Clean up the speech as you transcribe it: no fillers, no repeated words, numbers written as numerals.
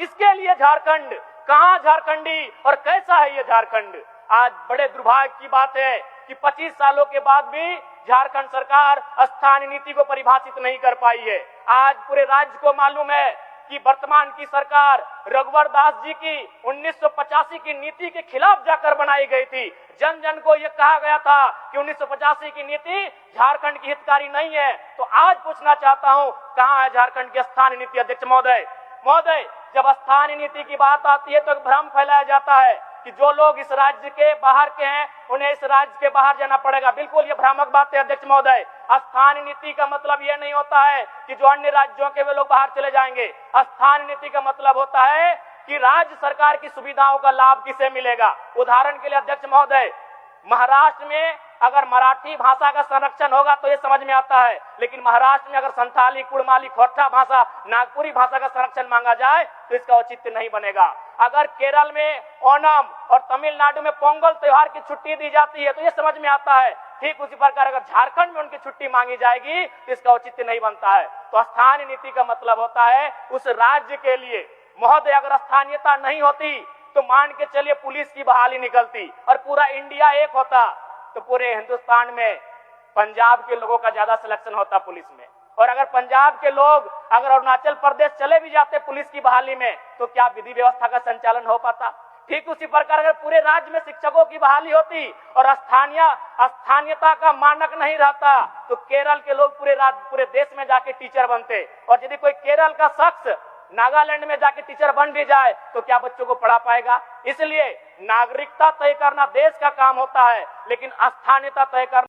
किसके लिए झारखंड, कहां झारखंडी और कैसा है ये झारखंड। आज बड़े दुर्भाग्य की बात है कि 25 सालों के बाद भी झारखंड सरकार स्थानीय नीति को परिभाषित नहीं कर पाई है। आज पूरे राज्य को मालूम है कि वर्तमान की सरकार रघुवर दास जी की 1985 की नीति के खिलाफ जाकर बनाई गई थी। जन जन को यह कहा गया था कि 1985 की नीति झारखंड की हितकारी नहीं है। तो आज पूछना चाहता हूं, कहां है झारखंड की स्थानीय नीति। अध्यक्ष महोदय, जब स्थानीय नीति की बात आती है तो भ्रम फैलाया जाता है कि जो लोग इस राज्य के बाहर के हैं उन्हें इस राज्य के बाहर जाना पड़ेगा। बिल्कुल ये भ्रामक बात है अध्यक्ष महोदय। स्थानीय नीति का मतलब ये नहीं होता है कि जो अन्य राज्यों के वे लोग बाहर चले जाएंगे। स्थानीय नीति का मतलब होता है कि राज्य सरकार की सुविधाओं का लाभ किसे मिलेगा। उदाहरण के लिए अध्यक्ष महोदय, महाराष्ट्र में अगर मराठी भाषा का संरक्षण होगा तो ये समझ में आता है, लेकिन महाराष्ट्र में अगर संथाली, कुड़माली, खोरठा भाषा, नागपुरी भाषा का संरक्षण मांगा जाए तो इसका औचित्य नहीं बनेगा। अगर केरल में ओणम और तमिलनाडु में पोंगल त्योहार की छुट्टी दी जाती है तो ये समझ में आता है। ठीक उसी प्रकार अगर झारखंड में उनकी छुट्टी मांगी जाएगी तो इसका औचित्य नहीं बनता है। तो स्थानीय नीति का मतलब होता है उस राज्य के लिए। महोदय, अगर स्थानीयता नहीं होती तो मान के चलिए पुलिस की बहाली निकलती और पूरा इंडिया एक होता तो पूरे हिंदुस्तान में पंजाब के लोगों का ज्यादा सिलेक्शन होता पुलिस में। और अगर पंजाब के लोग अगर अरुणाचल प्रदेश चले भी जाते पुलिस की बहाली में तो क्या विधि व्यवस्था का संचालन हो पाता। ठीक उसी प्रकार अगर पूरे राज्य में शिक्षकों की बहाली होती और स्थानीयता का मानक नहीं रहता तो केरल के लोग पूरे देश में जाके टीचर बनते। और यदि कोई केरल का शख्स नागालैंड में जाके टीचर बन भी जाए तो क्या बच्चों को पढ़ा पाएगा। इसलिए नागरिकता तय करना देश का काम होता है, लेकिन स्थानीयता तय करना